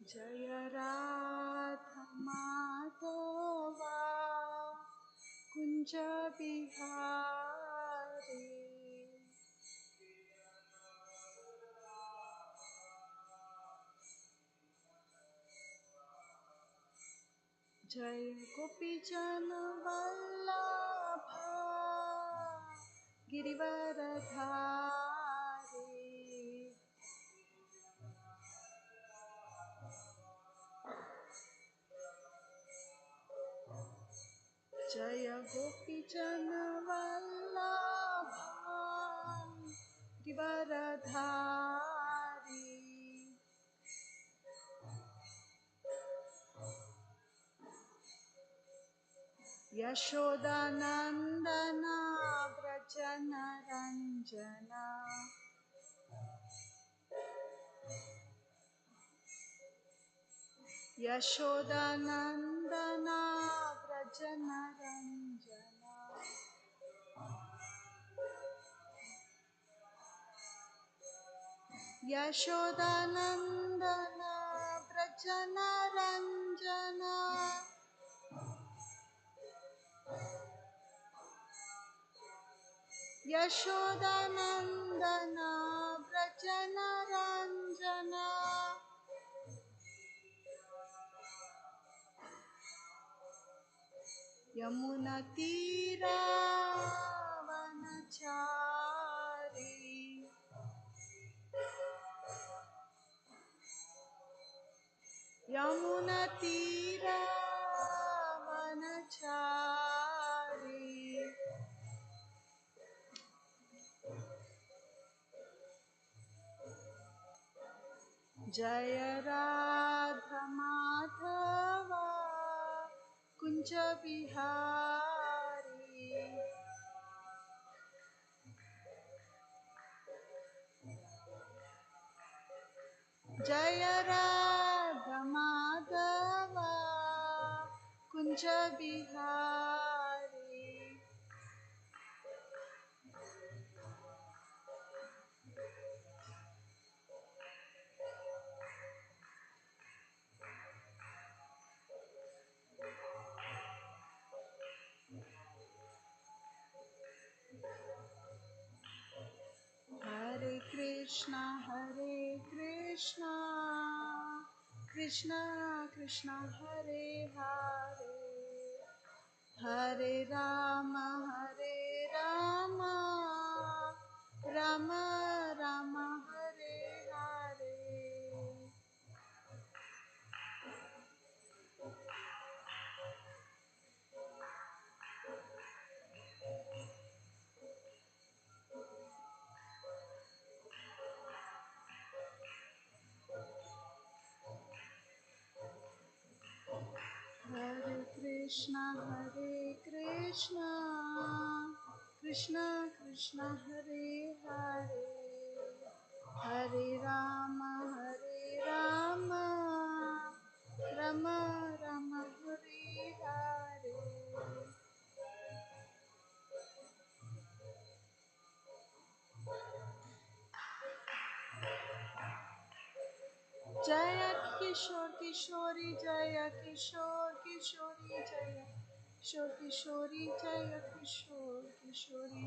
Jai Radha Madhava Kunj Bihari Jai गोपीजन Vallabh Girivardhari Jai गोपीजन Vallabh Girivardhari यशोदानंदना Vraj नरंजना यशोदानंदना Vraj नरंजना यशोदानंदना Vraj नरंजना यशोदानंदना Vraj नरंजना Yamuna Tirah वनचारी Yamuna Tirah वनचारी Jai Radha Madhava Kunj Bihari Jai Radha Madhava Kunj Bihari Hare Krishna, Krishna Krishna, Hare Hare, Hare Rama, Rama Rama, Hare Hare. Hare Krishna, Krishna Krishna, Hare Hare, Hare Rama, Rama Rama, Hare Hare. Jaya Kishore Kishori, Jaya Kishore Kishori, Jaya Kishore Kishori, Jaya Kishore Kishori.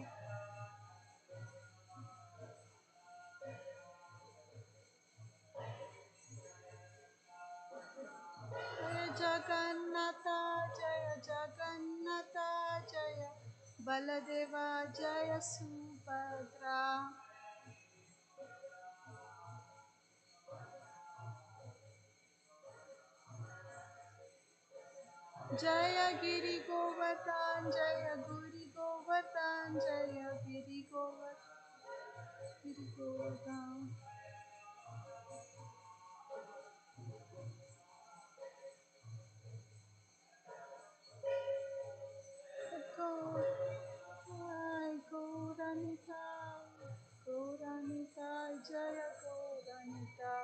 Jaya Jagannatha, Jaya Jagannatha, Jaya Baladeva, Jaya Subhadra. Jaya Giri Govardhan, Jaya Giri Govardhan, Jaya Giri Govardhan. Gauranita, Jaya Gauranita.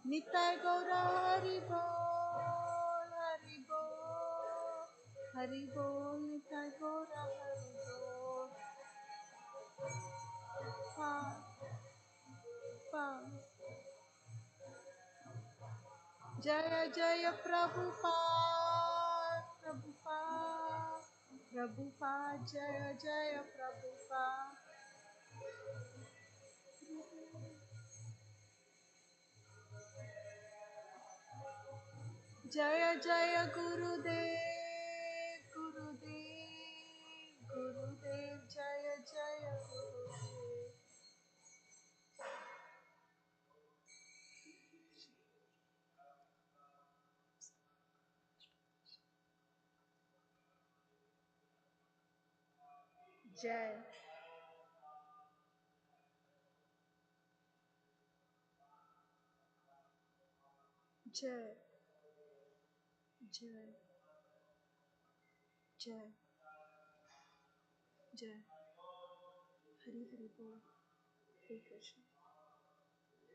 Nitai Gaura Hari Bol, Hari Bol, Hari Bol, Nitai Gaura Hari Bol. pa, pa. Jaya Jaya Prabhupada, Prabhupada, Prabhupada, Jaya Jaya Prabhupada. Jaya Jaya Gurudev, Gurudev, Gurudev, Jaya Jaya Gurudev. Jai, Jai, Jai, Jai, Jai. Hari Hari Bol, Hare Krishna,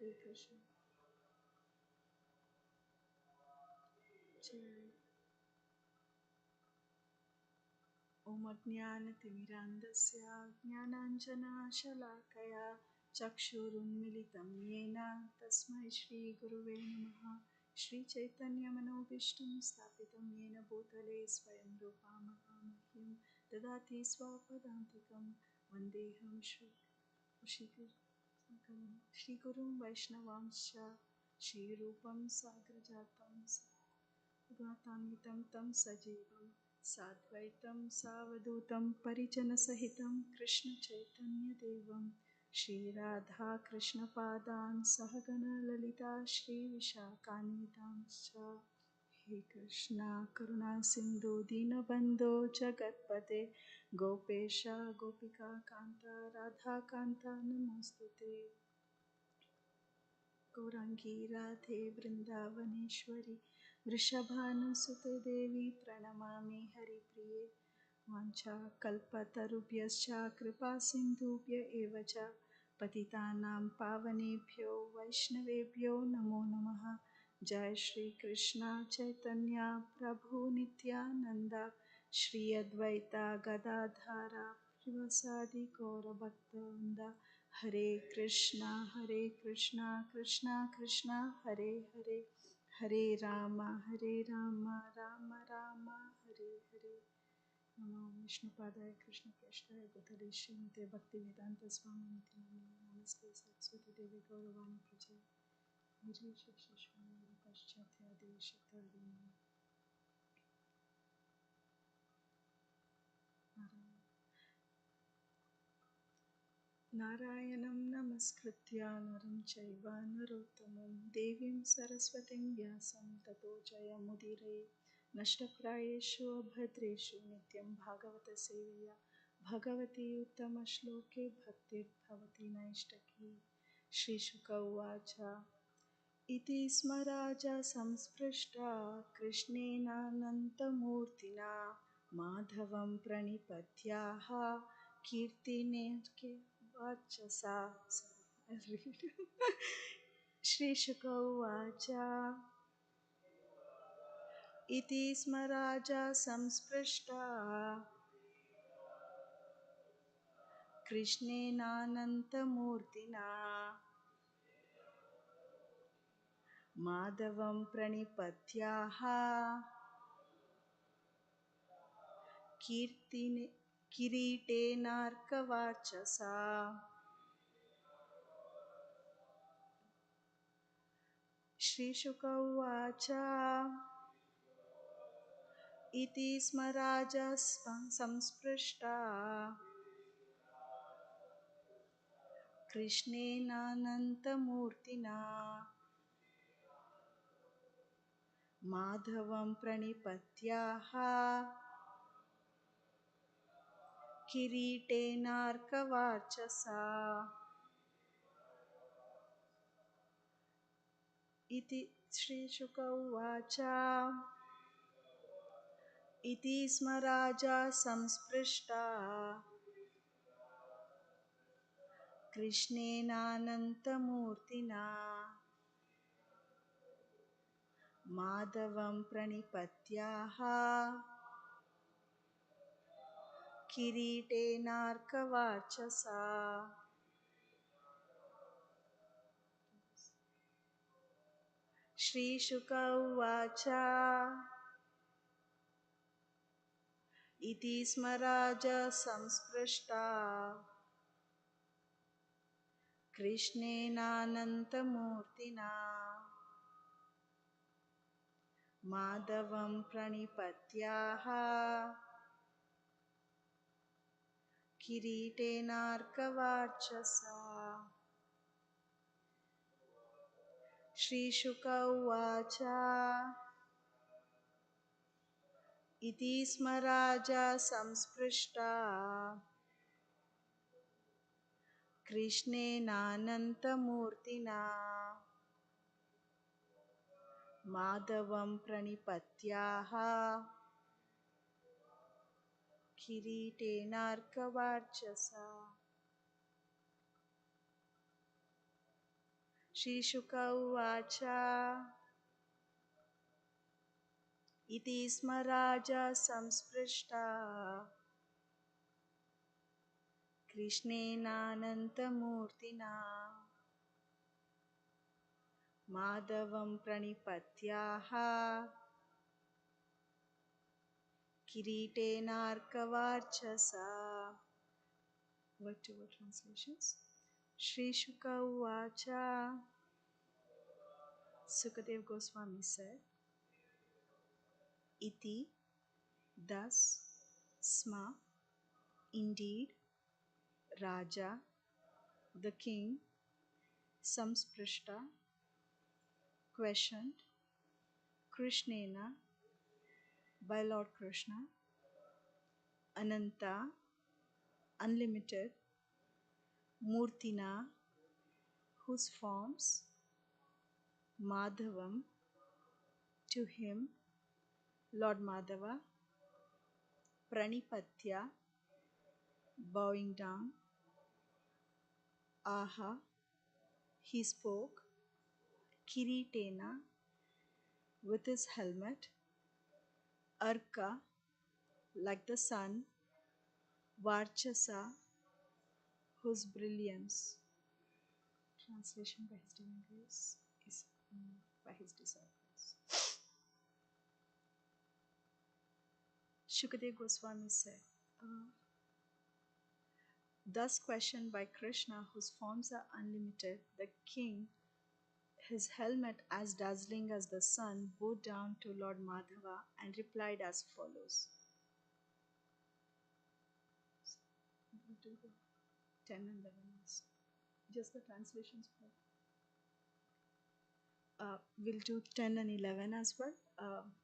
Hare Krishna, Jai. Om Ajnanatimirandasya Jnananjana-shalakaya Chakshurunmilitam Yena Tasmai Shri Guruve Namaha. Shri Chaitanya Manobishtam Sthapitam Yena Bhutale Swayam Rupa Mahamahim Dadati Swapadantikam Vandeham Shri Gurum Vaishnavamsha Shri Rupam Sagrajatam Gautamyitam tam sajivam sadvaitam savadutam parijanasahitam Krishna Chaitanya Devam Shri Radha Krishna Padan Sahagana Lalita Shri Vishakanitamscha. He Krishna Karuna Sindhu Dinabandho Jagatpate Gopesha Gopika Kanta Radha Kanta Namostute Gaurangi Radhe Vrindavaneshwari Vrishabhanusute Devi Pranamami Haripriye Vancha Kalpatarubhyascha Kripa Sindhubhya Evacha Patitanam Pavanebhyo Vaishnavebhyo Namo Namaha. Jai Shri Krishna Chaitanya Prabhu Nityananda Shri Advaita Gadadhara Privasadi Gaura Bhakta Hare Krishna, Krishna Krishna, Hare Hare, Hare Rama, Rama Rama, Hare Hare. Namo Vishnupadaya Krishna Prasthaya Bhutale Srimate Bhaktivedanta Swami Niti Namaste Saraswati Devi Gauravani Praja Viri Shashashvani Paschatya Devashatari Narayanam Namaskritya Naram Chaiva Narottamam Devim Saraswatim Vyasam Tato Jayamudire Nashtaprayeshu Abhadreshu Nityam Bhagavata Seviya Bhagavati Uttama Shloke Bhaktir Bhavati Naishtaki. Shri Shuka Uvacha Iti Sma Raja Samsprishta Krishnenanantamurtina Madhavam Pranipatyaha Kirtine Vachasa. Shri Shuka Uvacha Iti Sma Raja Samsprishta Krishnenanantamurtina Madhavam Pranipatyaha Kiritenarkavachasa. Shri Shuka Uvacha Iti Sma Raja Samsprishta Krishnenanantamurtina Madhavam Pranipatyaha Kiritenarkavachasa. Iti Sri Shuka Uvacha Iti Sma Raja Samsprishta Krishnenanantamurtina Madhavam Pranipatyaha Kiritenarkavachasa. Shri Shuka Uvacha Iti Sma Raja Samsprishta Krishnenanantamurtina Madhavam Pranipatyaha Iti Sri Shuka Uvacha Iti Sma Raja Samsprishta Krishnenanantamurtina Madhavam Pranipatyaha Kiritenarkavachasa. Shri Shuka Uvacha Iti Smaraja Samsprishta Krishnenanantamurtina Madhavam Pranipatyaha Kiritenarkavarchasa. Shri Shuka Uvacha Iti Smaraja Samsprishta Krishnenanantamurtina Madhavam Pranipatyaha Kiritenarkavarchasa. Shri Shuka Uvacha Iti Smaraja Samsprishta Krishnenanantamurtina Madhavam Pranipatyaha Kiritenarkavarchasa. Word to word translations. Shri Shuka Uvacha. Sukadev Goswami said, Iti, thus, Sma, indeed, Raja, the king, Samsprishta, questioned, Krishnena, by Lord Krishna, Ananta, unlimited, Murtina, whose forms, Madhavam, to him, Lord Madhava, Pranipatya, bowing down, Aha, he spoke, Kiritena, with his helmet, Arka, like the sun, Varchasa, whose brilliance. Translation by His Divine Grace is by his disciples. Shukadev Goswami said, thus questioned by Krishna, whose forms are unlimited, the king, his helmet as dazzling as the sun, bowed down to Lord Madhava and replied as follows. 10 and 11 is just the translations. We'll do 10 and 11 as well.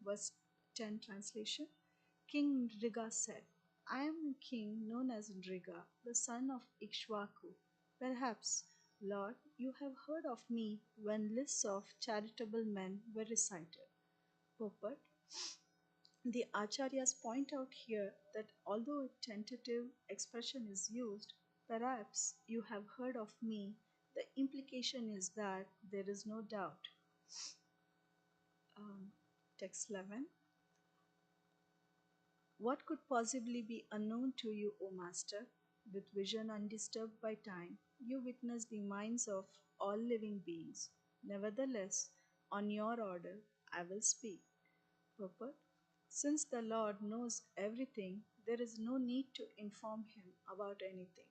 Verse 10 translation. King Nriga said, I am a king known as Nriga, the son of Ikshvaku. Perhaps, Lord, you have heard of me when lists of charitable men were recited. Purport. The Acharyas point out here that although a tentative expression is used, perhaps you have heard of me, the implication is that there is no doubt. Text 11. What could possibly be unknown to you, O Master? With vision undisturbed by time, you witness the minds of all living beings. Nevertheless, on your order, I will speak. Purport. Since the Lord knows everything, there is no need to inform him about anything.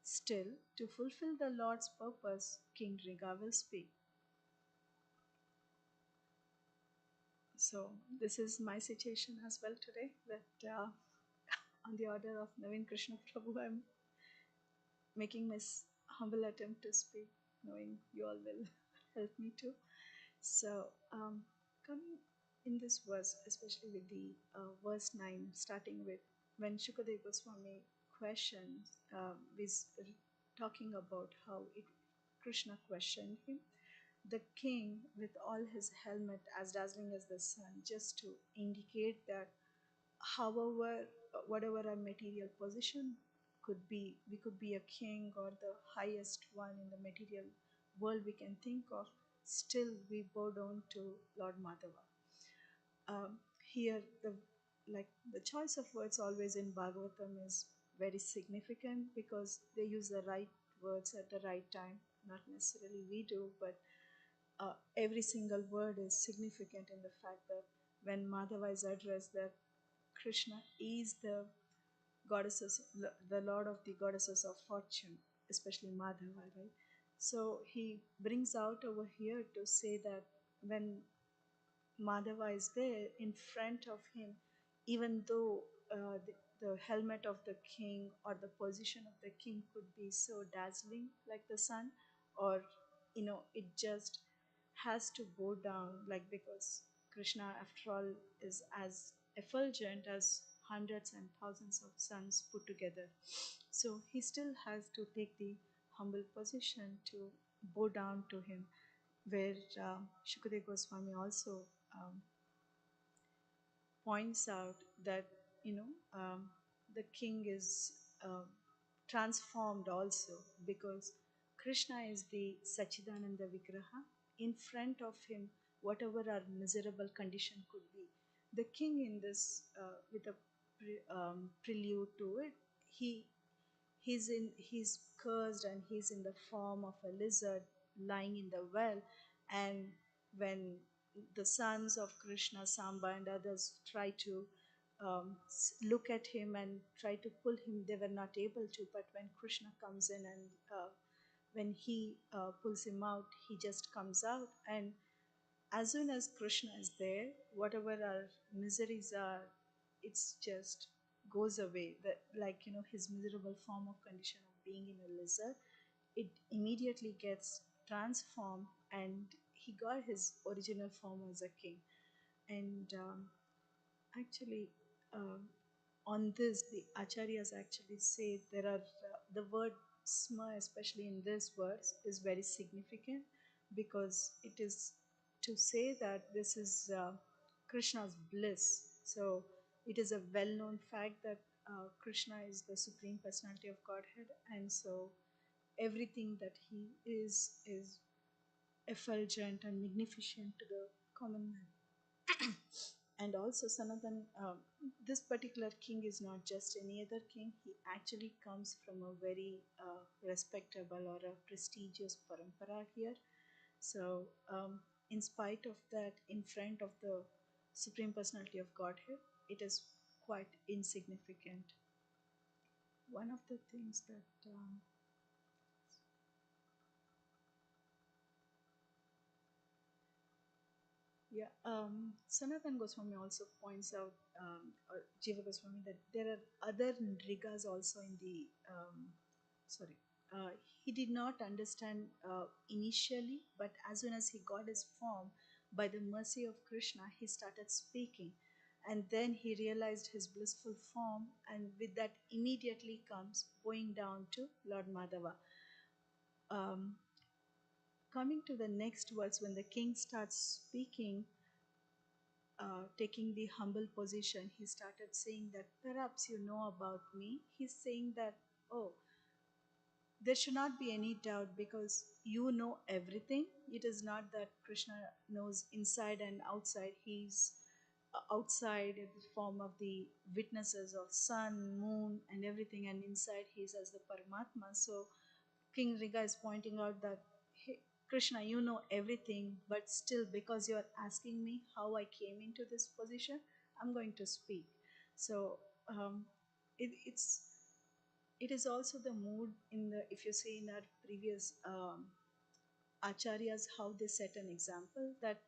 Still, to fulfill the Lord's purpose, King Riga will speak. So, this is my situation as well today, that on the order of Naveen Krishna Prabhu, I'm making this humble attempt to speak, knowing you all will help me too. So, coming in this verse, especially with the verse 9, starting with when Shukadeva Goswami questions, is talking about how Krishna questioned him. The king, with all his helmet as dazzling as the sun, just to indicate that however, whatever our material position could be, we could be a king or the highest one in the material world we can think of, still we bow down to Lord Madhava. Here, the choice of words always in Bhagavatam is very significant because they use the right words at the right time. Not necessarily we do, but every single word is significant in the fact that when Madhava is addressed, that Krishna is the goddesses, the lord of the goddesses of fortune, especially Madhava, right? So he brings out over here to say that when Madhava is there in front of him, even though the helmet of the king or the position of the king could be so dazzling like the sun, or it just has to go down, like, because Krishna, after all, is as effulgent as hundreds and thousands of suns put together. So he still has to take the humble position to bow down to him, where Shukadeva Goswami also um, points out that the king is transformed also, because Krishna is the Sachidananda Vigraha. In front of him, whatever our miserable condition could be, the king in this, with a prelude to it, he he's cursed and he's in the form of a lizard lying in the well. And when the sons of Krishna, Samba and others, try to look at him and try to pull him, they were not able to. But when Krishna comes in and when he pulls him out, he just comes out. And as soon as Krishna is there, whatever our miseries are, it's just goes away. That, like, his miserable form of condition of being in a lizard, it immediately gets transformed, and he got his original form as a king. And actually, um, on this, the acharyas actually say there are the word sma, especially in this verse, is very significant, because it is to say that this is Krishna's bliss. So it is a well-known fact that Krishna is the supreme personality of Godhead, and so everything that he is effulgent and magnificent to the common man. And also Sanatan, this particular king is not just any other king. He actually comes from a very respectable or a prestigious parampara here. So in spite of that, in front of the Supreme Personality of Godhead, it is quite insignificant. One of the things that yeah, Sanatan Goswami also points out, or Jiva Goswami, that there are other Nrigas also in the, sorry, he did not understand initially, but as soon as he got his form, by the mercy of Krishna, he started speaking. And then he realized his blissful form, and with that immediately comes going down to Lord Madhava. Um, Coming to the next words, when the king starts speaking, taking the humble position, he started saying that perhaps you know about me. He's saying that, oh, there should not be any doubt, because you know everything. It is not that Krishna knows inside and outside. He's outside in the form of the witnesses of sun, moon, and everything, and inside he's as the Paramatma. So King Riga is pointing out that, hey, Krishna, you know everything, but still, because you are asking me how I came into this position, I'm going to speak. So um, it's it is also the mood in the, if you see in our previous acharyas, how they set an example that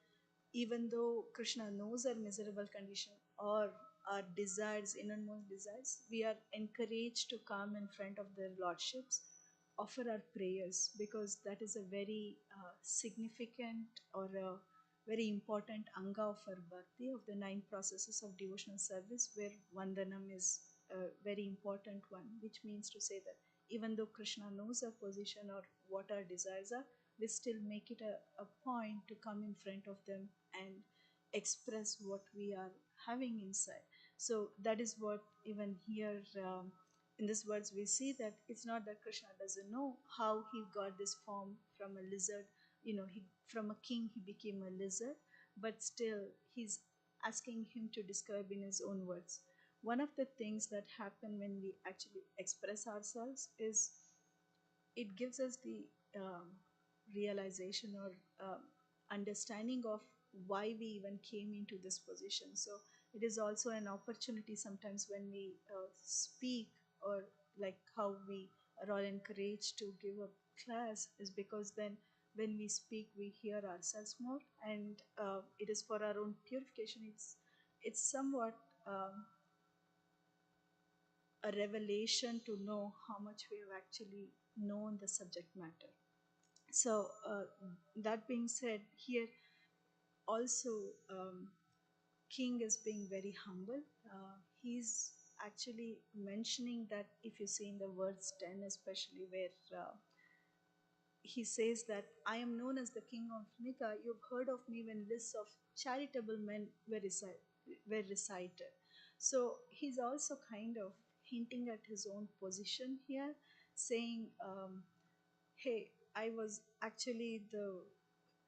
even though Krishna knows our miserable condition or our desires, innermost desires, we are encouraged to come in front of their lordships, offer our prayers, because that is a very significant or a very important anga of our bhakti, of the 9 processes of devotional service, where Vandanam is a very important one, which means to say that even though Krishna knows our position or what our desires are, we still make it a point to come in front of them and express what we are having inside. So that is what even here in these words we see, that it's not that Krishna doesn't know how he got this form from a lizard. From a king he became a lizard, but still he's asking him to describe in his own words. One of the things that happen when we actually express ourselves is it gives us the realization or understanding of why we even came into this position. So it is also an opportunity sometimes when we speak, or like how we are all encouraged to give a class, is because then when we speak we hear ourselves more, and it is for our own purification. It's somewhat a revelation to know how much we have actually known the subject matter. So that being said, here also, king is being very humble. He's actually mentioning that, if you see in the verse 10 especially, where he says that I am known as the king of Nika. You've heard of me when lists of charitable men were recited. So he's also kind of hinting at his own position here, saying, hey, I was actually the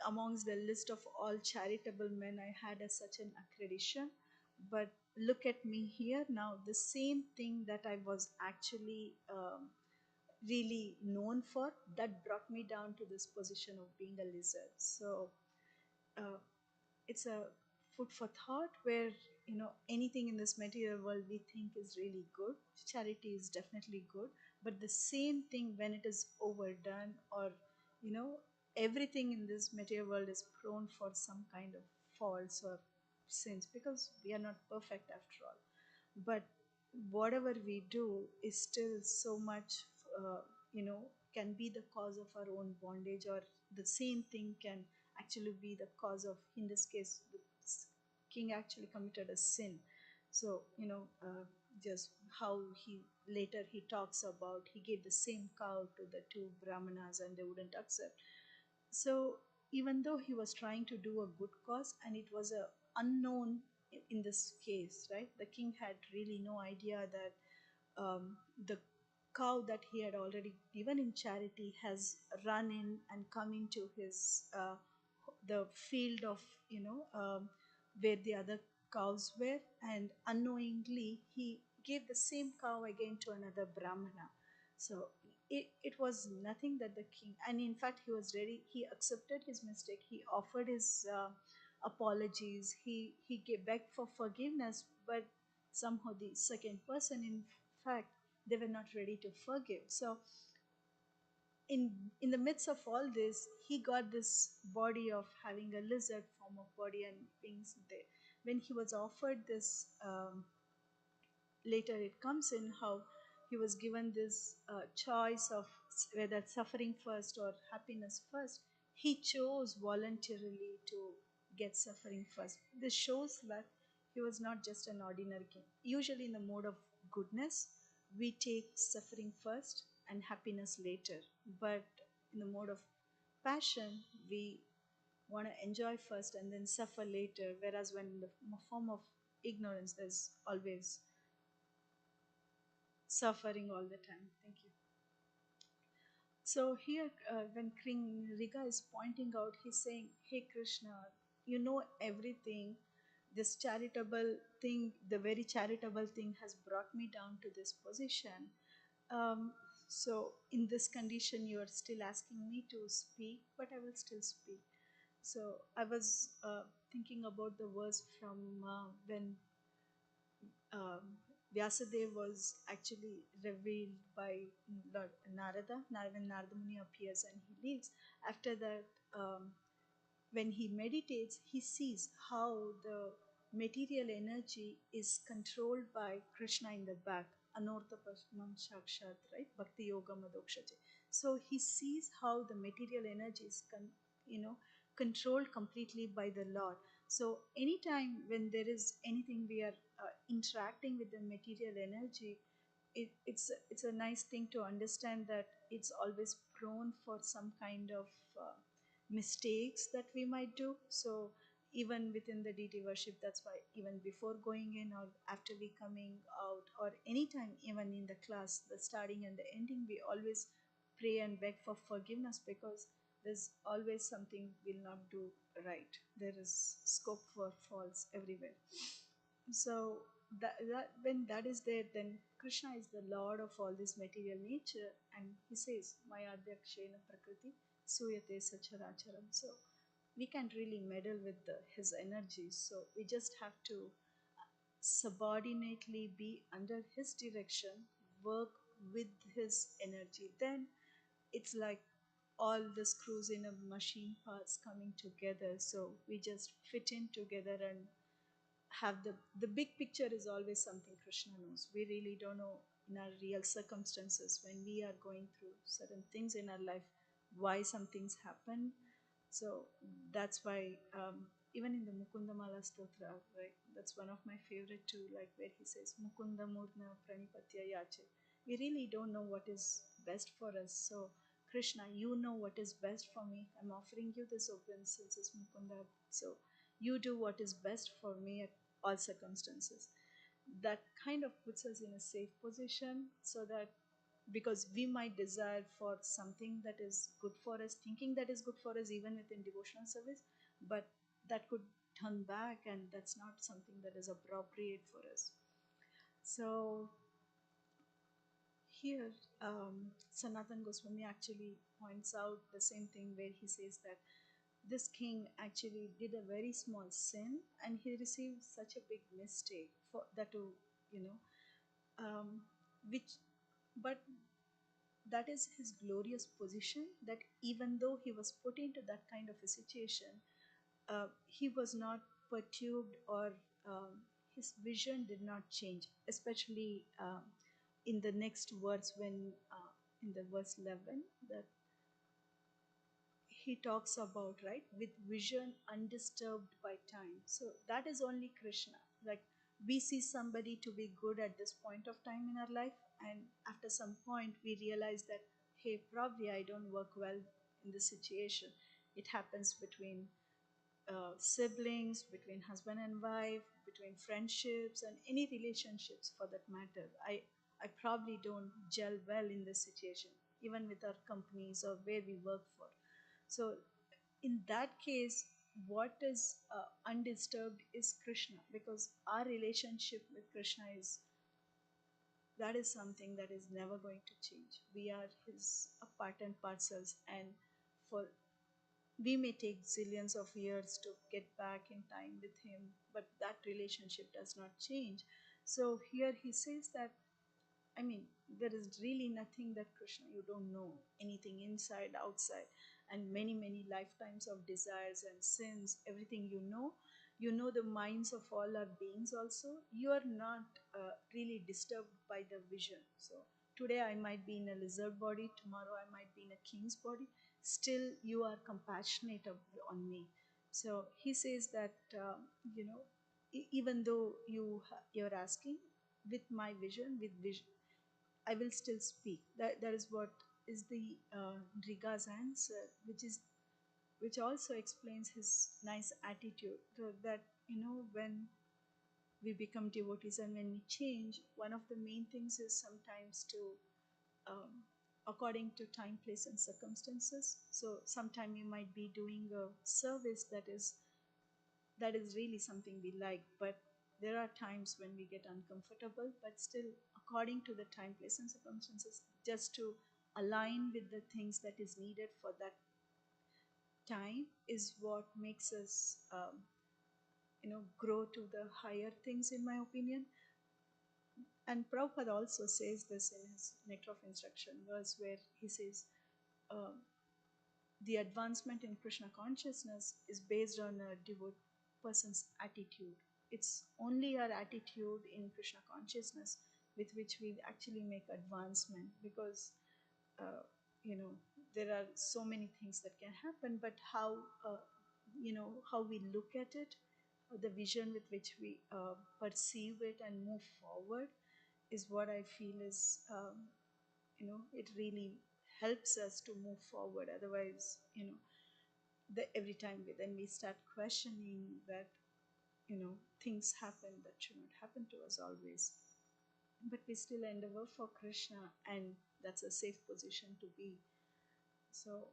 amongst the list of all charitable men. I had a, such an accreditation, but look at me here now. The same thing that I was actually really known for, that brought me down to this position of being a lizard. So uh, it's a food for thought, where anything in this material world we think is really good. Charity is definitely good, but the same thing, when it is overdone, or you know everything in this material world is prone for some kind of faults or sins, because we are not perfect after all. But whatever we do is still so much, uh, you know can be the cause of our own bondage, or the same thing can actually be the cause of, in this case, the king actually committed a sin. So just how he later he talks about, he gave the same cow to the two brahmanas and they wouldn't accept. So even though he was trying to do a good cause, and it was a unknown in this case, right? The king had really no idea that the cow that he had already given in charity has run in and come into his the field of, where the other cows were, and unknowingly he gave the same cow again to another brahmana. So it was nothing that the king, and in fact he was ready, he accepted his mistake, he offered his apologies, he gave begged for forgiveness, but somehow the second person, in fact, they were not ready to forgive. So in the midst of all this, he got this body of having a lizard form of body and beings there. When he was offered this, later it comes in how he was given this choice of whether suffering first or happiness first. He chose voluntarily to get suffering first. This shows that he was not just an ordinary king. Usually in the mode of goodness, we take suffering first and happiness later, but in the mode of passion, we want to enjoy first and then suffer later, whereas when in the form of ignorance, there's always suffering all the time. Thank you. So here, when King Riga is pointing out, he's saying, "Hey Krishna, you know everything. This charitable thing, the very charitable thing, has brought me down to this position. So in this condition, you are still asking me to speak, but I will still speak." So I was thinking about the verse from when um, Vyasadeva was actually revealed by Lord Narada. When Narada Muni appears and he leaves, after that, when he meditates, he sees how the material energy is controlled by Krishna in the back. Anortha Pasmam Shakshat, right? Bhakti Yoga Madokshate. So he sees how the material energy is, controlled completely by the Lord. So anytime when there is anything we are interacting with the material energy, it's a nice thing to understand that it's always prone for some kind of mistakes that we might do. So even within the deity worship, that's why even before going in or after we coming out, or anytime even in the class, the starting and the ending, we always pray and beg for forgiveness, because there's always something we'll not do right. There is scope for faults everywhere. So that when that is there, then Krishna is the lord of all this material nature, and he says, Maya Adhyakshena Prakriti Suyate Sacharacharam. So we can't really meddle with his energies. So we just have to subordinately be under his direction, work with his energy. Then it's like all the screws in a machine parts coming together. So we just fit in together and have the big picture is always something Krishna knows. We really don't know in our real circumstances when we are going through certain things in our life why some things happen. So that's why even in the Mukunda Mala Stotra, right, that's one of my favorite too, like where he says Mukunda Murna Pranipatya Yache. We really don't know what is best for us. So Krishna, you know what is best for me. I'm offering you this obeisances, Mukunda. So you do what is best for me at all circumstances. That kind of puts us in a safe position, so that because we might desire for something that is good for us, thinking that is good for us even within devotional service, but that could turn back and that's not something that is appropriate for us. So here, Sanatan Goswami actually points out the same thing where he says that this king actually did a very small sin and he received such a big mistake for that to, you know, which, but that is his glorious position, that even though he was put into that kind of a situation, he was not perturbed, or his vision did not change, especially in the next verse when in the verse 11 that he talks about, right, with vision undisturbed by time. So that is only Krishna. Like we see somebody to be good at this point of time in our life, and after some point we realize that, hey, probably I don't work well in this situation. It happens between siblings, between husband and wife, between friendships, and any relationships for that matter. I probably don't gel well in this situation, even with our companies or where we work for. So, in that case, what is undisturbed is Krishna, because our relationship with Krishna is, that is something that is never going to change. We are his part and parcels, and for we may take zillions of years to get back in time with him, but that relationship does not change. So here he says that, I mean, there is really nothing that Krishna, you don't know anything inside, outside, and many, many lifetimes of desires and sins, everything you know. You know the minds of all our beings also. You are not really disturbed by the vision. So today I might be in a lizard body, tomorrow I might be in a king's body. Still, you are compassionate on me. So he says that, you know, even though you're asking with my vision, with vision, I will still speak. That is what is the Riga's answer, which also explains his nice attitude. That, you know, when we become devotees and when we change, one of the main things is sometimes to, according to time, place, and circumstances. So sometime you might be doing a service that is really something we like, but there are times when we get uncomfortable, but still according to the time, place, and circumstances, just to align with the things that is needed for that time is what makes us grow to the higher things, in my opinion. And Prabhupada also says this in his Nectar of Instruction verse, where he says, um, the advancement in Krishna consciousness is based on a devout person's attitude. It's only our attitude in Krishna consciousness with which we actually make advancement, because uh, you know there are so many things that can happen, but how we look at it, the vision with which we perceive it and move forward is what I feel is, it really helps us to move forward. Otherwise, every time then we start questioning that, things happen that should not happen to us always, but we still endeavor for Krishna, and that's a safe position to be. So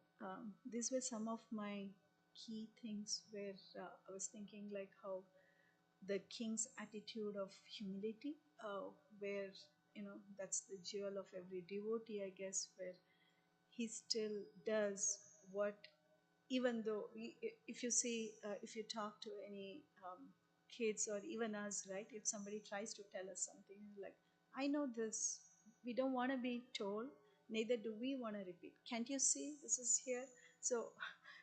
these were some of my key things where I was thinking, like how the king's attitude of humility, where that's the jewel of every devotee, I guess, where he still does what even though if you see, if you talk to any kids or even us, right? If somebody tries to tell us something, like, I know this, we don't want to be told, neither do we want to repeat. Can't you see this is here? So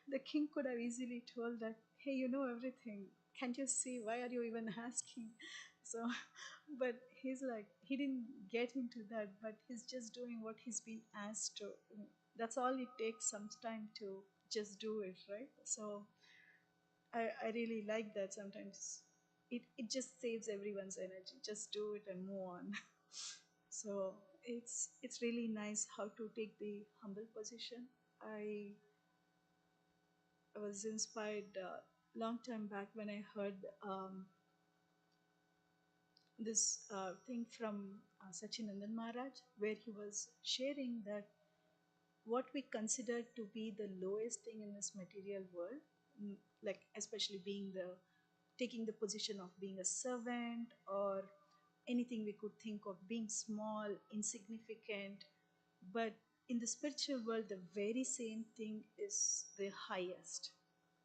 the king could have easily told that, hey, you know everything. Can't you see? Why are you even asking? So, but he's like, he didn't get into that, but he's just doing what he's been asked to. That's all it takes, some time to just do it, right? So I really like that. Sometimes it just saves everyone's energy. Just do it and move on. So it's really nice how to take the humble position. I was inspired long time back when I heard this thing from Sachinandan Maharaj, where he was sharing that what we consider to be the lowest thing in this material world, like especially being the taking the position of being a servant, or anything we could think of being small, insignificant, but in the spiritual world, the very same thing is the highest.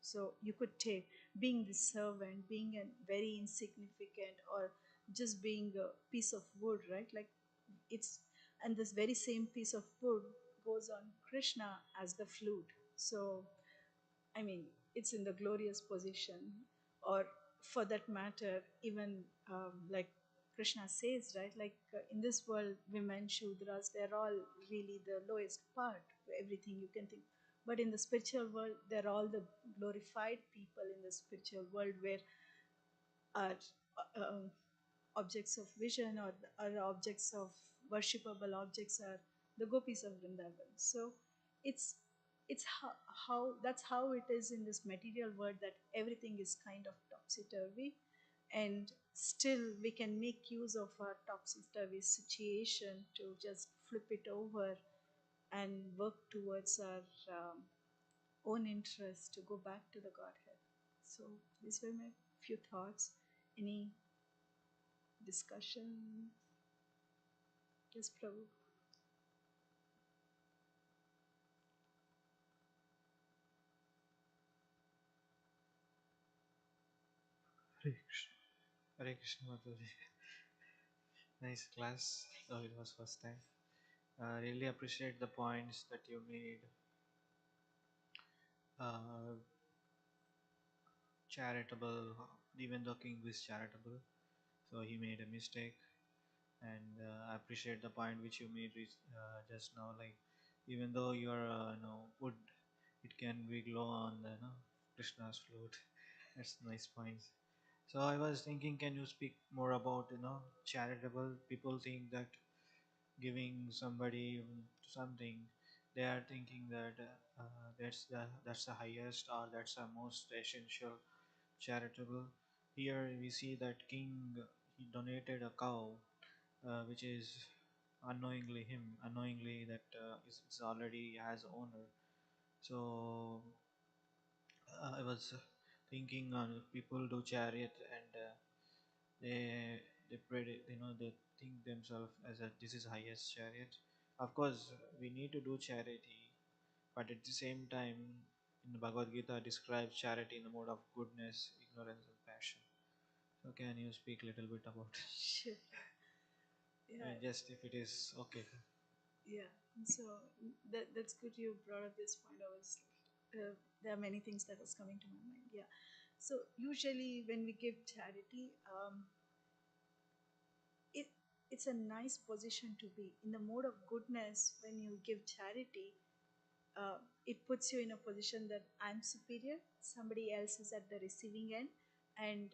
So you could take being the servant, being a very insignificant, or just being a piece of wood, right? Like it's, and this very same piece of wood goes on Krishna as the flute. So I mean, it's in the glorious position, or for that matter, even like Krishna says, right? Like in this world, women, Shudras, they're all really the lowest part, everything you can think. But in the spiritual world, they're all the glorified people in the spiritual world, where our objects of vision, or objects of worshipable objects are the gopis of Vrindavan. So it's it's how that's how it is in this material world, that everything is kind of topsy turvy, and still we can make use of our topsy turvy situation to just flip it over and work towards our own interest to go back to the Godhead. So these were my few thoughts. Any discussion? Yes, Prabhu. Hare Krishna. Hare Krishna Mathaji. Nice class, though it was first time. Really appreciate the points that you made. Uh, Charitable, even though King is charitable, so he made a mistake. And I appreciate the point which you made just now. Like, even though you are, wood, it can be glow on the Krishna's flute. That's nice points. So I was thinking, can you speak more about charitable? People think that giving somebody something, they are thinking that that's the highest, or that's the most essential charitable. Here we see that king, he donated a cow, which is unknowingly that it's already has owner. So I was thinking, people do chariot, and they pray, they think themselves as a this is highest chariot. Of course we need to do charity, but at the same time, in the Bhagavad Gita describes charity in the mode of goodness, ignorance, and passion. So can you speak a little bit about it? Sure. Yeah, Just if it is okay. yeah. So that's good you brought up this point. I was there are many things that was coming to my mind. Yeah. So usually when we give charity, it it's a nice position to be in the mode of goodness. When you give charity, it puts you in a position that I'm superior, somebody else is at the receiving end, and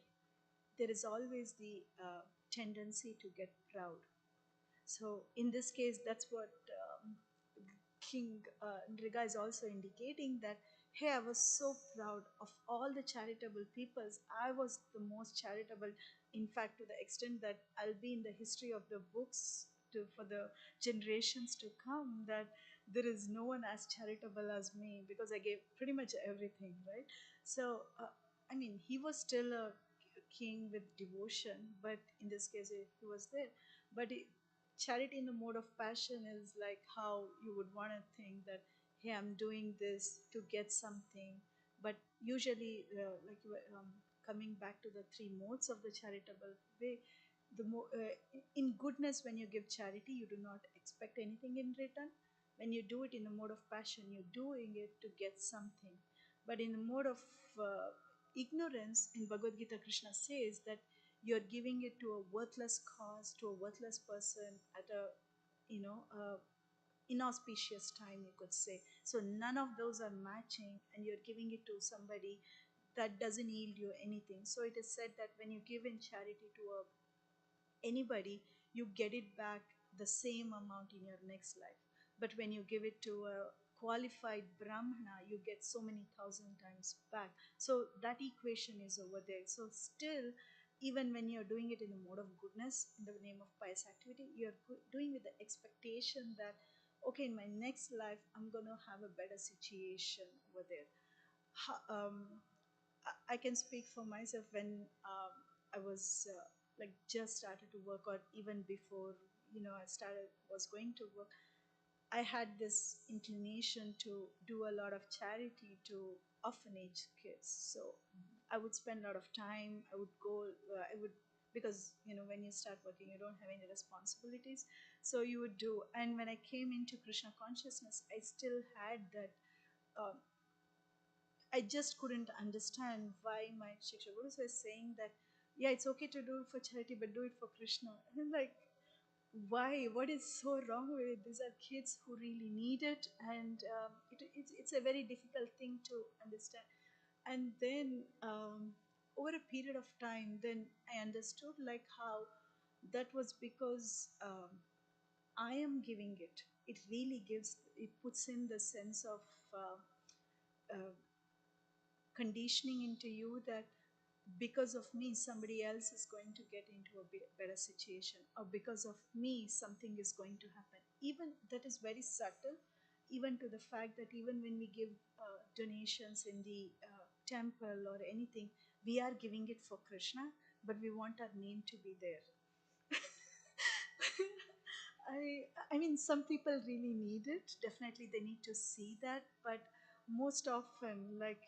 there is always the tendency to get proud. So in this case, that's what King Nriga is also indicating, that hey, I was so proud of all the charitable peoples. I was the most charitable, in fact, to the extent that I'll be in the history of the books for the generations to come, that there is no one as charitable as me, because I gave pretty much everything, right? So, I mean, he was still a king with devotion, but in this case, he was there. But charity in the mode of passion is like how you would want to think that, hey, I'm doing this to get something. But usually, coming back to the three modes of the charitable way, in goodness, when you give charity, you do not expect anything in return. When you do it in the mode of passion, you're doing it to get something. But in the mode of uh, ignorance, in Bhagavad Gita, Krishna says that you're giving it to a worthless cause, to a worthless person at a, you know, inauspicious time, you could say. So none of those are matching, and you're giving it to somebody that doesn't yield you anything. So it is said that when you give in charity to anybody, you get it back the same amount in your next life. But when you give it to a qualified brahmana, you get so many thousand times back. So that equation is over there. So still, even when you're doing it in the mode of goodness, in the name of pious activity, you're doing with the expectation that, okay, in my next life, I'm going to have a better situation over there. I can speak for myself. When I was like just started to work, or even before, I started was going to work, I had this inclination to do a lot of charity to orphanage kids. So I would spend a lot of time. I would go. I would, because when you start working, you don't have any responsibilities. So you would do. And when I came into Krishna consciousness, I still had that. Um, I just couldn't understand why my Shiksha Gurus were saying that, yeah, it's okay to do it for charity, but do it for Krishna. And I'm like, why? What is so wrong with it? These are kids who really need it, and it's a very difficult thing to understand. And then over a period of time, then I understood like how that was because I am giving it. It really gives. It puts in the sense of uh, conditioning into you that because of me somebody else is going to get into a better situation, or because of me something is going to happen. Even that is very subtle, even to the fact that even when we give donations in the temple or anything, we are giving it for Krishna, but we want our name to be there. I mean, some people really need it. Definitely, they need to see that. But most often, like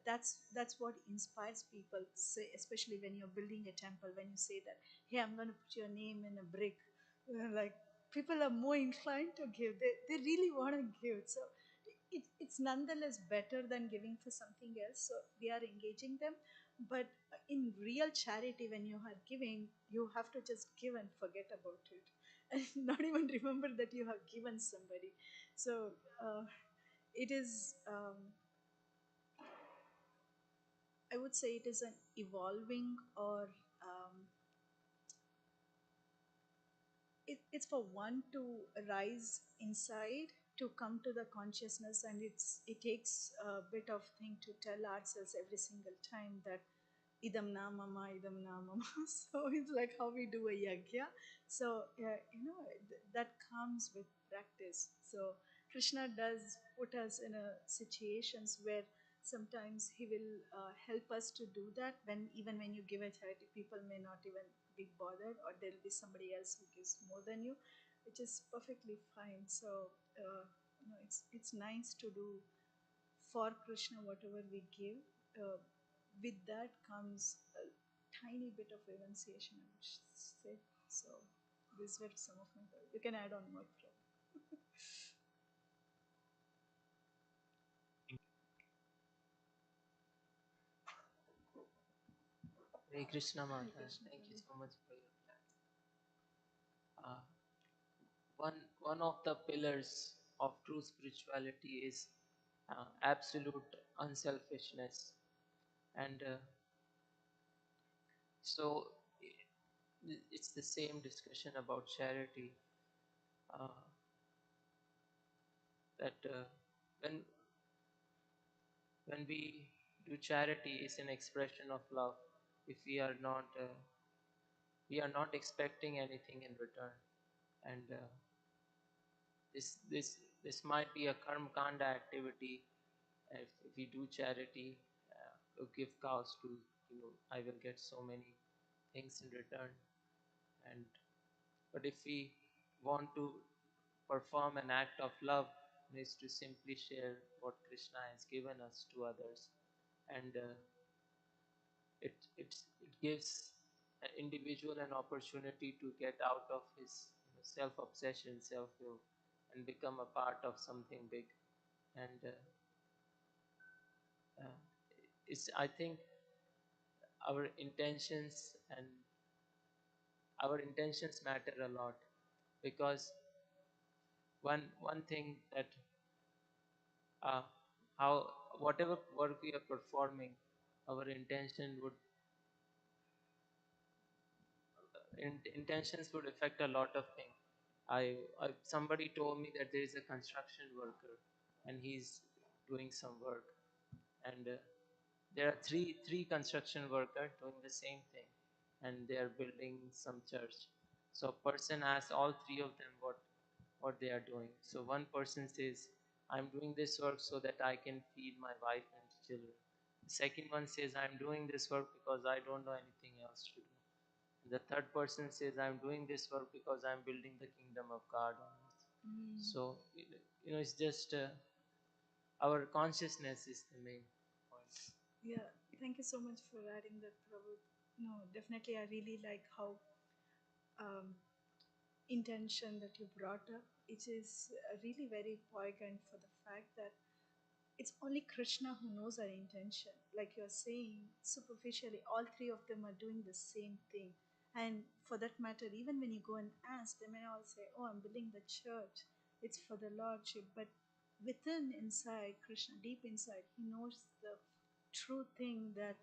that's what inspires people. Say, especially when you're building a temple, when you say that, "Hey, I'm going to put your name in a brick," like people are more inclined to give. They really want to give. So it's nonetheless better than giving for something else. So we are engaging them. But in real charity, when you are giving, you have to just give and forget about it, and not even remember that you have given somebody. So it is, I would say, it is an evolving, or it's for one to rise inside, to come to the consciousness. And it takes a bit of thing to tell ourselves every single time that idam na mama, idam na mama. So it's like how we do a yagya. So that comes with practice. So Krishna does put us in a situations where sometimes he will help us to do that. When even when you give a charity, people may not even be bothered, or there'll be somebody else who gives more than you, which is perfectly fine. So it's nice to do for Krishna whatever we give. Uh, with that comes a tiny bit of renunciation, I would say. So these were some of my. You can add on more. Hare Krishna Hare Mata, Krishna thank you Prabhu. so much for your plan. One of the pillars of true spirituality is absolute unselfishness, and so it's the same discussion about charity. Uh, that when when we do charity, is an expression of love. If we are not expecting anything in return, and this might be a karma kanda activity. If we do charity, to give cows to you, I will get so many things in return. And but if we want to perform an act of love, is to simply share what Krishna has given us to others, and it gives an individual an opportunity to get out of his self-obsession, self-will, and become a part of something big. And it's I think our intentions and our intentions matter a lot, because one thing that uh, how whatever work we are performing, our intention would intentions would affect a lot of things. Somebody told me that there is a construction worker and he's doing some work, and there are three construction workers doing the same thing, and they are building some church. So a person asks all three of them what they are doing. So one person says, I'm doing this work so that I can feed my wife and children. The second one says, I'm doing this work because I don't know anything else to do. The third person says, I'm doing this work because I'm building the kingdom of God on earth. So, it's just our consciousness is the main point. Yeah, thank you so much for adding that, Prabhu. No, definitely, I really like how um, intention that you brought up. It is really very poignant for the fact that it's only Krishna who knows our intention. Like you're saying, superficially, all three of them are doing the same thing. And for that matter, even when you go and ask, they may all say, oh, I'm building the church, it's for the Lordship. But within, inside, Krishna, deep inside, he knows the true thing that,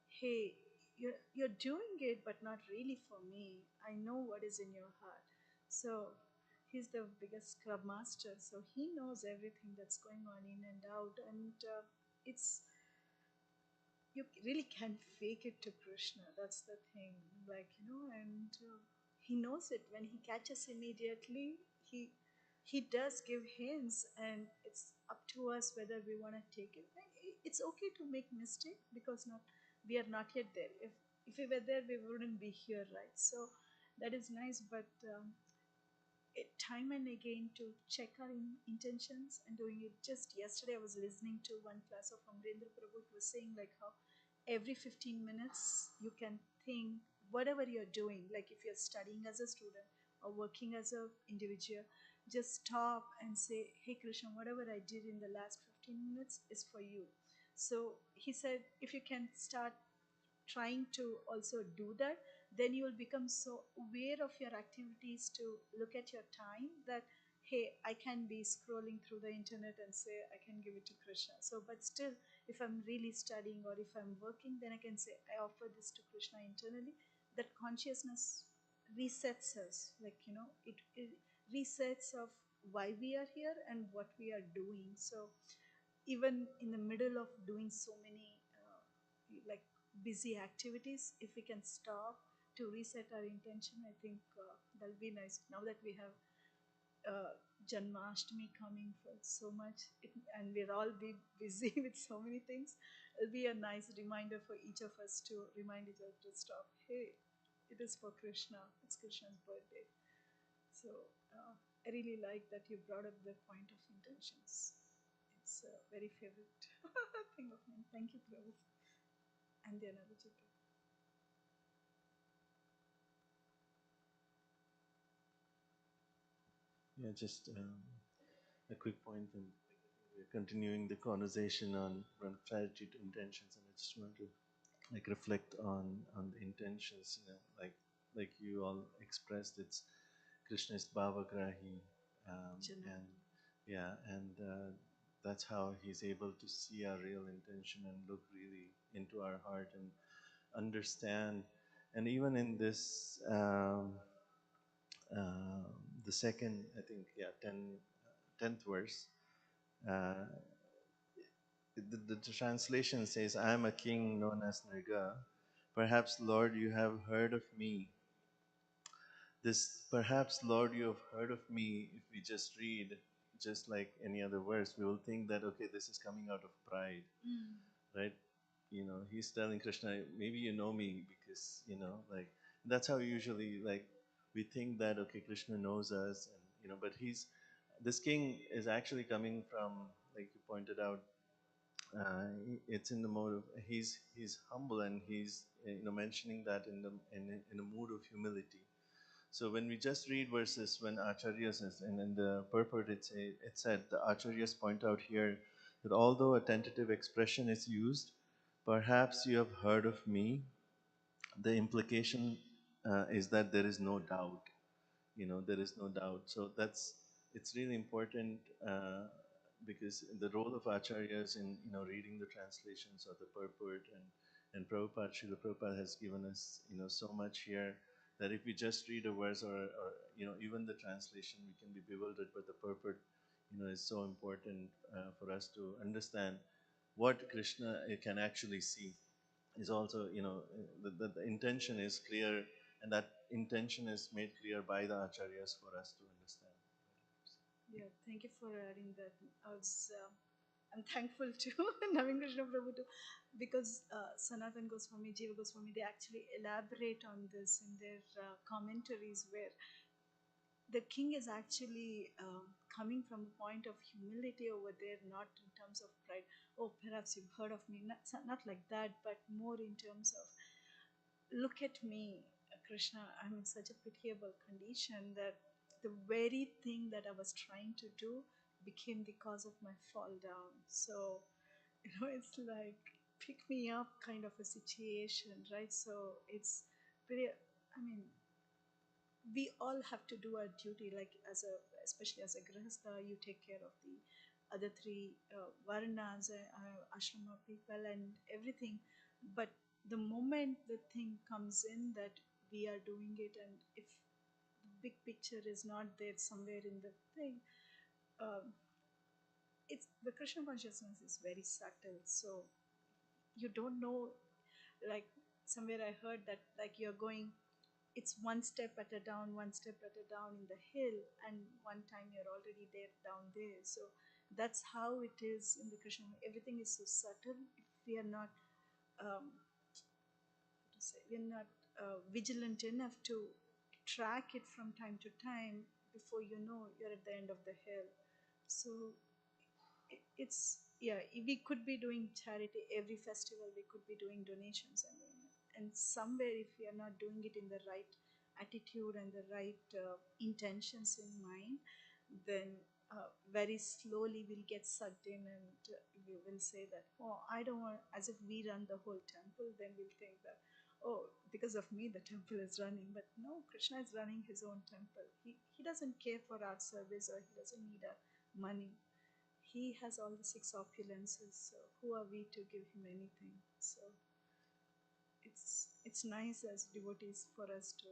hey, you're doing it, but not really for me. I know what is in your heart. So he's the biggest club master, so he knows everything that's going on in and out, and it's you really can't fake it to Krishna. That's the thing, like and he knows it. When he catches immediately, he does give hints, and it's up to us whether we want to take it. It's okay to make mistake, because not we are not yet there. If we were there, we wouldn't be here, right? So that is nice, but time and again to check our intentions and doing it. Just yesterday, I was listening to one class of Amrendra Prabhu. He was saying like how every 15 minutes you can think whatever you're doing, like if you're studying as a student or working as an individual, just stop and say, hey Krishna, whatever I did in the last 15 minutes is for you. So he said, if you can start trying to also do that, then you will become so aware of your activities to look at your time that, hey, I can be scrolling through the internet and say I can give it to Krishna. So, but still, if I'm really studying or if I'm working, then I can say I offer this to Krishna internally. That consciousness resets us, like it resets of why we are here and what we are doing. So even in the middle of doing so many like busy activities, if we can stop to reset our intention, I think that'll be nice. Now that we have Janmashtami coming for so much, and we're all busy with so many things, it'll be a nice reminder for each of us to remind each other to stop. Hey, it is for Krishna. It's Krishna's birthday. So I really like that you brought up the point of intentions. It's a very favorite thing of mine. Thank you, Prabhu. And the analogy too. Yeah, just a quick point, and we're continuing the conversation on strategy to intentions, and I just want to like reflect on the intentions. Like you all expressed, it's Krishna is Bhavagrahi, and yeah, and that's how he's able to see our real intention and look really into our heart and understand. And even in this, the second, I think, yeah, 10th verse, uh, the translation says, I am a king known as Nirga. Perhaps, Lord, you have heard of me. This, perhaps, Lord, you have heard of me. If we just read, just like any other verse, we will think that, okay, this is coming out of pride, right? He's telling Krishna, maybe you know me because, like, that's how usually, like, we think that, okay, Krishna knows us, and, but this king is actually coming from, like you pointed out, it's in the mode of he's humble, and he's mentioning that in a mood of humility. So when we just read verses, when Acharya says, and in the purport it said, the Acharyas point out here that although a tentative expression is used, perhaps you have heard of me, the implication is that there is no doubt. There is no doubt. So it's really important, because the role of acharyas in reading the translations of the purport, and Prabhupada, Srila Prabhupada has given us so much here, that if we just read a verse, or even the translation, we can be bewildered. But the purport is so important for us to understand what Krishna can actually see. Is also, the intention is clear, and that intention is made clear by the acharyas for us to understand. Yeah, thank you for adding that. I'm thankful to Navin Krishna Prabhu too, because Sanatan Goswami, Jiva Goswami, they actually elaborate on this in their commentaries, where the king is actually coming from a point of humility over there, not in terms of pride. Oh, perhaps you've heard of me. Not like that, but more in terms of, look at me, Krishna, I'm in such a pitiable condition that the very thing that I was trying to do became the cause of my fall down. So, it's like pick me up kind of a situation, right? So it's pretty, I mean, we all have to do our duty, like especially as a grihastha, you take care of the other three varnas, ashrama people and everything. But the moment the thing comes in that we are doing it, and if the big picture is not there somewhere in the thing, um, it's the Krishna consciousness is very subtle, so you don't know. Like somewhere I heard that, like, you're going, it's one step at a down, one step at a down in the hill, and one time you're already there, down there. So that's how it is in the Krishna. Everything is so subtle. If we are not, how to say, we're not vigilant enough to track it from time to time, before you know, you're at the end of the hill. So it's, yeah, we could be doing charity every festival, we could be doing donations, and somewhere if we are not doing it in the right attitude and the right intentions in mind, then very slowly we'll get sucked in, and we will say that, oh, I don't want, as if we run the whole temple. Then we'll think that, oh, because of me the temple is running. But no, Krishna is running his own temple. He doesn't care for our service, or he doesn't need our money. He has all the six opulences, so who are we to give him anything? So it's nice as devotees for us to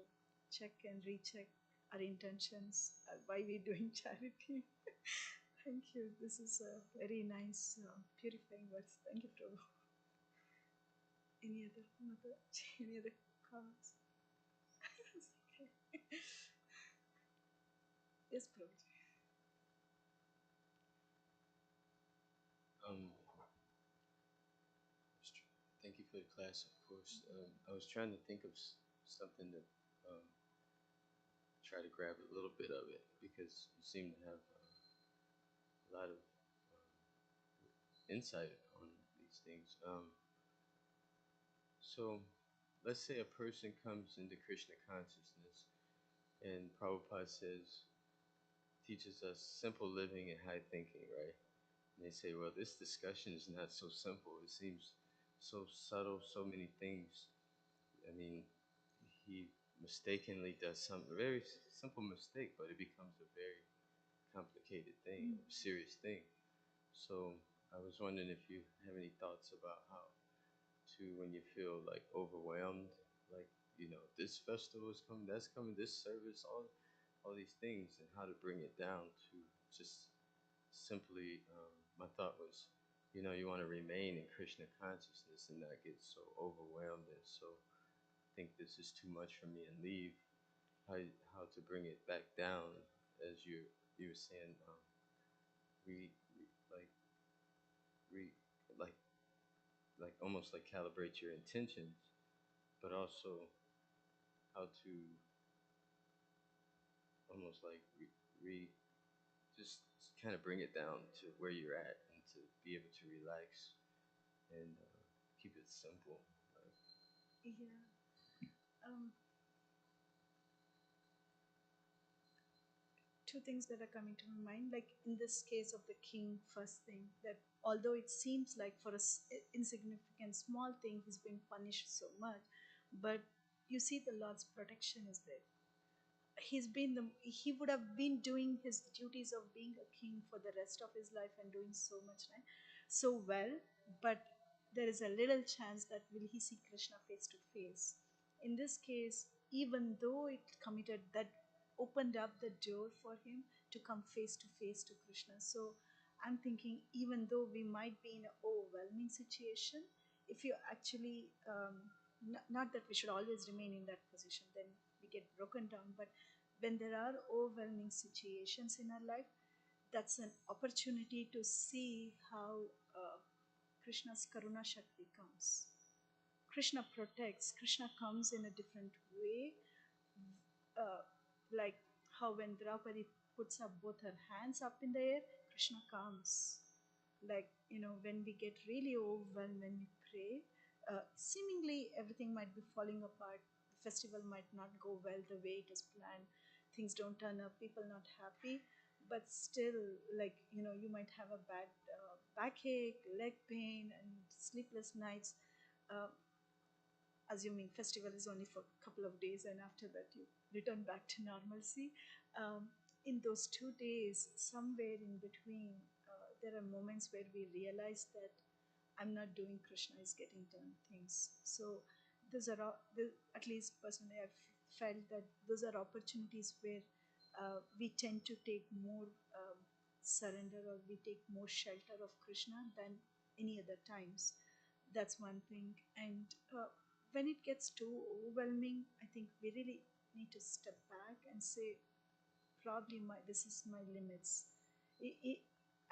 check and recheck our intentions, why we're doing charity. Thank you. This is a very nice, purifying words. Thank you, Prabhu. Any other, any other comments? Okay. Yes, Prabhu. Thank you for the class, of course. I was trying to think of something to try to grab a little bit of it, because you seem to have a lot of insight on these things. So let's say a person comes into Krishna consciousness, and Prabhupada teaches us simple living and high thinking, right? And they say, well, this discussion is not so simple. It seems so subtle, so many things. I mean, he mistakenly does some very simple mistake, but it becomes a very complicated thing, a serious thing. So I was wondering if you have any thoughts about how to, when you feel like overwhelmed, like, this festival is coming, that's coming, this service, all these things, and how to bring it down to just simply, my thought was, you want to remain in Krishna consciousness and not get so overwhelmed and so think this is too much for me and leave. How to bring it back down, as you were saying, re, like re, like almost like calibrate your intentions, but also how to almost like just kind of bring it down to where you're at and to be able to relax and keep it simple. Yeah. Um, Two things that are coming to my mind. Like in this case of the king, first thing that although it seems like for a insignificant small thing he's been punished so much, but you see the Lord's protection is there. He would have been doing his duties of being a king for the rest of his life and doing so much, right? So well, but there is a little chance that will he see Krishna face to face. In this case, even though it committed that opened up the door for him to come face to face to Krishna. So I'm thinking, even though we might be in an overwhelming situation, if you actually not that we should always remain in that position, then we get broken down, but when there are overwhelming situations in our life, that's an opportunity to see how Krishna's Karuna Shakti comes. Krishna protects, Krishna comes in a different way, uh, like how when Draupadi puts up both her hands up in the air, Krishna comes. Like, when we get really overwhelmed when we pray, seemingly everything might be falling apart. The festival might not go well the way it is planned. Things don't turn up, people not happy. But still, like, you might have a bad backache, leg pain, and sleepless nights. Uh, Assuming festival is only for a couple of days and after that you return back to normalcy. In those 2 days, somewhere in between, there are moments where we realize that I'm not doing, Krishna is getting done things. So those are at least personally I've felt that those are opportunities where we tend to take more surrender, or we take more shelter of Krishna than any other times. That's one thing. And when it gets too overwhelming, I think we really need to step back and say, probably this is my limits.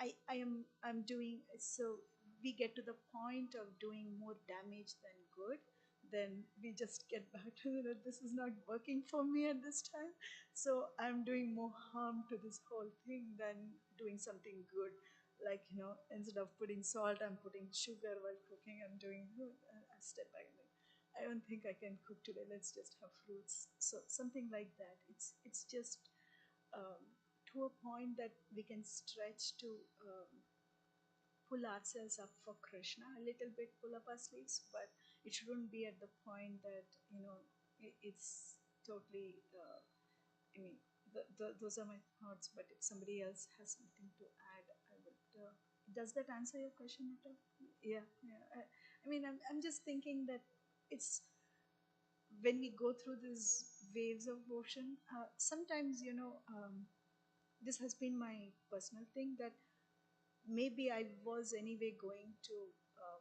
I'm doing so. We get to the point of doing more damage than good, then we just get back to that. This is not working for me at this time, so I'm doing more harm to this whole thing than doing something good. Like, instead of putting salt, I'm putting sugar while cooking. I'm doing. I step back and like, I don't think I can cook today. Let's just have fruits. So something like that. It's just um, to a point that we can stretch to pull ourselves up for Krishna a little bit, pull up our sleeves, but it shouldn't be at the point that it's totally. I mean, those are my thoughts. But if somebody else has something to add, I would. Does that answer your question at all? Yeah, yeah. I mean, I'm just thinking that it's when we go through these waves of motion. Sometimes, this has been my personal thing that maybe I was anyway going to uh,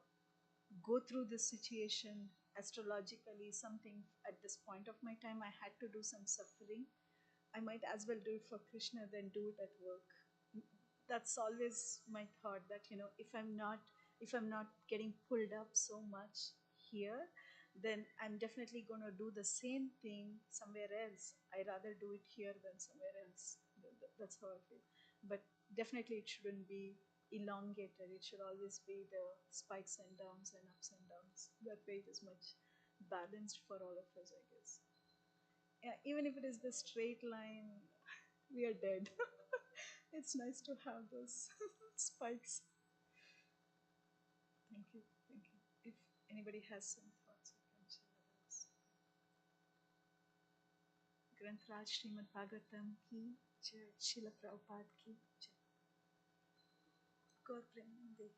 go through this situation astrologically, something at this point of my time. I had to do some suffering. I might as well do it for Krishna than do it at work. That's always my thought, that if I'm not getting pulled up so much here, then I'm definitely going to do the same thing somewhere else. I rather do it here than somewhere else. That's how I feel. But definitely it shouldn't be elongated. It should always be the spikes and downs and ups and downs. That way it is much balanced for all of us, I guess. Yeah, even if it is the straight line, we are dead. It's nice to have those spikes. Thank you. Thank you. If anybody has some thoughts, you can share with us. Granth Raj Srimad Bhagavatam ki jai. Srila Prabhupada ki jai. Gaur Premanande.